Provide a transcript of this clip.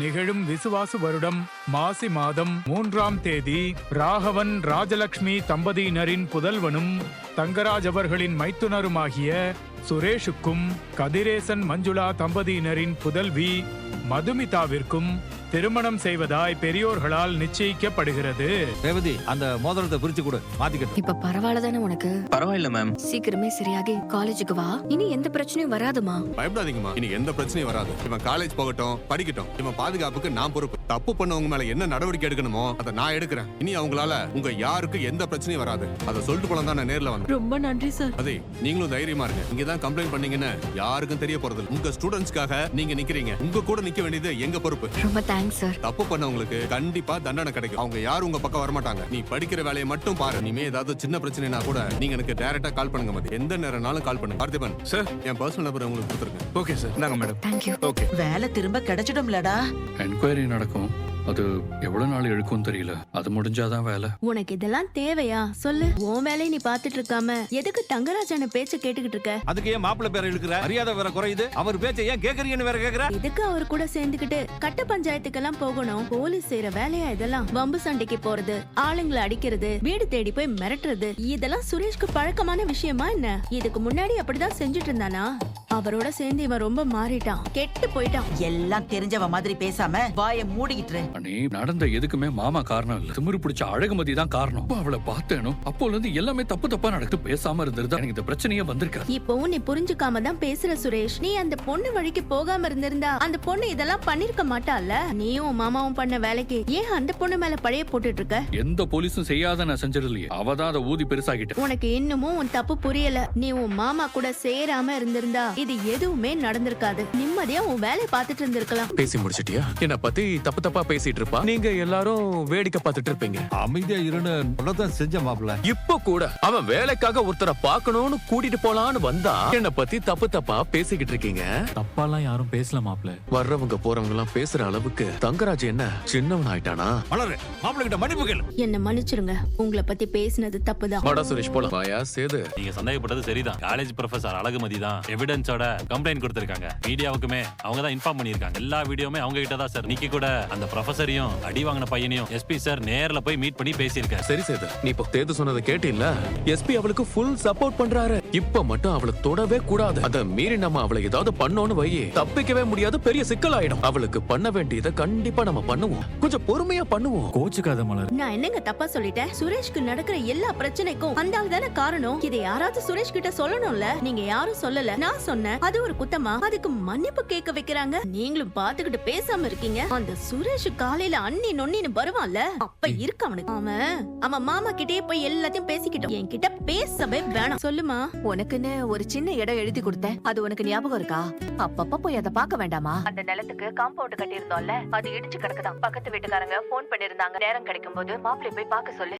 நிகழும் விசுவாசு வருடம் மாசி மாதம் 3ஆம் தேதி ராகவன் ராஜலட்சுமி தம்பதியினரின் புதல்வனும் தங்கராஜ் அவர்களின் மைத்துனருமாகிய சுரேஷுக்கும் கதிரேசன் மஞ்சுளா தம்பதியினரின் புதல்வி மதுமிதாவிற்கும் திருமணம் செய்வதாய் பெரியோர்களால் நிச்சயிக்கப்படுகிறது. ரேவதி, அந்த மோதிரத்தை பிரிச்சு கொடு, மாத்திக்கிட்டு. இப்ப பரவாயில்ல தானே உனக்கு? பரவாயில்ல மேம். சீக்கிரமே சரியாகி காலேஜுக்கு வா. இனி எந்த பிரச்சனையும் வராதுமா. பயப்படாதீங்கம்மா, இனி எந்த பிரச்சனையும் வராது. இவன் காலேஜ் போகட்டும், படிக்கட்டும். இவன் பாதுகாப்புக்கு நான் பொறுப்பு. தப்பு பண்ணவங்க மேல என்ன நடவடிக்கை எடுக்கணுமோ அதை நான் எடுக்கிறேன். இனி அவங்களால உங்க யாருக்கு எந்த பிரச்சனையும் வராது. அதை சொல்லிட்டு போல தான் நான் நேர்ல வந்தேன். ரொம்ப நன்றி சார். அதே நீங்களும் தைரியமா இருங்க. இங்க தான் கம்ப்ளைண்ட் பண்ணீங்கன்னு யாருக்கும் தெரிய போறது இல்ல. உங்க ஸ்டூடெண்ட்ஸ்க்காக நீங்க நிக்கிறீங்க. உங்க கூட நிக்க வேண்டியது எங்க பொறுப்பு. ரொம்ப தேங்க்ஸ் சார். தப்பு பண்ணவங்களுக்கு கண்டிப்பா தண்டனை கிடைக்கும். அவங்க யாரும் உங்க பக்கம் வரமாட்டாங்க. நீ படிக்கிற வேலையை மட்டும் பாரு. இனிமே ஏதாவது சின்ன பிரச்சனைனா கூட நீங்க எனக்கு டைரக்டா கால் பண்ணுங்க. மதி எந்த நேரம்னாலும் கால் பண்ணுங்க. பார்த்திபன் சார், என் பர்சனல் நம்பர் உங்களுக்கு கொடுத்துருங்க. Okay sir. நாங்க மேடம். தேங்க்யூ. ஓகே. வேலை திரும்ப கிடைச்சிடும்லடா. என்கொயரி நடக்கும். அது எவ்வளவு நாள் இழுக்கும் தெரியல. அது முடிஞ்சாதான் வேலை. உனக்கு இதெல்லாம் தேவையா சொல்லு? உன் வேலையை நீ பாத்துட்டு இருக்காம எதுக்கு தங்கராஜன பேச்ச கேட்டுக்கிட்டு இருக்க? அதுக்கு ஏன் மாப்பிள்ளை பேரை இழுக்கிற? மரியாதை வேற குறையுது. அவர் பேச்சை ஏன் கேக்குறீங்கன்னு வேற கேக்குற? எதுக்கு அவர் கூட சேர்ந்துக்கிட்டு கட்ட பஞ்சாயத்துக்கெல்லாம் போகணும்? போலீஸ் செய்யற வேலையா இதெல்லாம்? வம்பு சண்டைக்கு போறது, ஆளுங்களை அடிக்கிறது, வீடு தேடி போய் மிரட்டுறது, இதெல்லாம் சுரேஷ்க்கு பழக்கமான விஷயமா என்ன? இதுக்கு முன்னாடி அப்படிதான் செஞ்சுட்டு இருந்தானா? அவரோட சேர்ந்து இவன் ரொம்ப மாறிட்டான், கெட்டு போயிட்டான். எல்லாம் தெரிஞ்சவ மாதிரி பேசாம வாயை மூடிக்கிட்டு. அண்ணி, நடந்த எதுக்குமே மாமா காரணம் இல்ல. திமிரு பிடிச்ச அழகுமதி தான் காரணம். அவளை பார்த்தேனோ அப்போல இருந்து எல்லாமே தப்பு தப்பா நடக்குது. பேசாம இருந்திருந்தா எனக்கு இந்த பிரச்சனையே வந்திருக்காது. இப்பவும் நீ புரிஞ்சுக்காம தான் பேசுற சுரேஷ். நீ அந்த பொண்ணு வழிக்கு போகாம இருந்திருந்தா அந்த பொண்ணு இதெல்லாம் பண்ணிருக்க மாட்டால. நீயும் மாமாவும் பண்ண வேலைக்கு ஏன் அந்த பொண்ணு மேல பழைய போட்டுட்டு இருக்க? எந்த போலீஸும் செய்யாத நான் செஞ்சிடலையே. அவதான் அதை ஊதி பெருசாகிட்ட. உனக்கு இன்னமும் உன் தப்பு புரியல. நீ உன் மாமா கூட சேராம இருந்திருந்தா இது எதுவுமே நடந்திருக்காது. நிம்மதியா உன் வேலையை பார்த்துட்டு இருந்திருக்கலாம். பேசி முடிச்சிட்டியா? என்ன பத்தி தப்பு தப்பா பேசிட்டு இருப்பா. நீங்க எல்லாரும் வேடிக்கை பார்த்துட்டு இருப்பீங்க. அமைதியா இருன்னு சொல்லதான் செஞ்ச மாப்பிள்ள. இப்போ கூட அவன் வேலைக்காக ஒருத்தரை பார்க்கணும்னு கூட்டிட்டு போலான்னு வந்தா என்ன பத்தி தப்பு தப்பா பேசிக்கிட்டு இருக்கீங்க. தப்பாலாம் யாரும் பேசல மாப்ள. வர்றவங்க போறவங்க எல்லாம் பேசுற அளவுக்கு தங்கராஜ் என்ன சின்னவன் ஆயிட்டானா? வளரு, மாப்பிள்ள கிட்ட மன்னிப்பு கேளு. என்ன மன்னிச்சிருங்க. உங்களை பத்தி பேசினது தப்புதான். வாடா சுரேஷ் போலாம். வாயா சேது. நீங்க சந்தேகப்பட்டது சரிதான். காலேஜ் ப்ரொஃபசர் அழகுமதி தான் எவிடன்ஸோட கம்ப்ளைண்ட் கொடுத்திருக்காங்க. மீடியாவுக்குமே அவங்க தான் இன்ஃபார்ம் பண்ணிருக்காங்க. எல்லா வீடியோமே அவங்க கிட்ட தான் சார். நிக்கி கூட அந்த ப்ரொஃபசரையும் அடி வாங்கின பையனையும் எஸ்பி சார் நேர்ல போய் மீட் பண்ணி பேசியிருக்காரு. சரி சேது, நீ இப்போ தேது சொன்னதை கேட்டில்ல? எஸ்பி அவளுக்கு ஃபுல் சப்போர்ட் பண்றாரு. இப்ப மட்டும் அவளை தொடவே கூடாது. அத மீறி நம்ம அவளை ஏதாவது பண்ணோன்னு வை, தப்பிக்கவே முடியாது, பெரிய சிக்கல் ஆயிடும். அவளுக்கு பண்ண வேண்டியதை கண்டிப்பா நம்ம பண்ணுவோம். கொஞ்சம் பொறுமையா பண்ணுவோம். கோச்சுக்காத மலர். நான் என்னங்க தப்பா சொல்லிட்டேன்? சுரேஷ்க்கு நடக்கிற எல்லா பிரச்சனைக்கும் அந்த ஆள் தானே காரணம். இதை யாராவது சுரேஷ் கிட்ட சொல்லணும்ல. நீங்க யாரும் சொல்லல, நான் சொன்னேன். அது ஒரு குத்தமா? அதுக்கு மன்னிப்பு கேட்க வைக்கிறாங்க. நீங்களும் பாத்துக்கிட்டு பேசாம இருக்கீங்க. அந்த சுரேஷ் காலையில அண்ணி நொன்னின்னு வருவான்ல, அப்ப இருக்கு அவனுக்கு. அவன் மாமா கிட்டே போய் எல்லாத்தையும் பேசிக்கிட்டோம். என்கிட்ட பேசவே வேணாம். சொல்லுமா. உனக்குன்னு ஒரு சின்ன இடம் எழுதி கொடுத்தேன். அது உனக்கு ஞாபகம் இருக்கா? அப்பப்ப போய் அதை பார்க்க வேண்டாமா? அந்த நிலத்துக்கு காம்பவுண்ட் கட்டி இருந்தோம்ல, அது இடிச்சு கிடக்குதான். பக்கத்து வீட்டுக்காரங்க போன் பண்ணிருந்தாங்க. நேரம் கிடைக்கும் போது மாப்பிள்ளை போய் பார்க்க சொல்லு.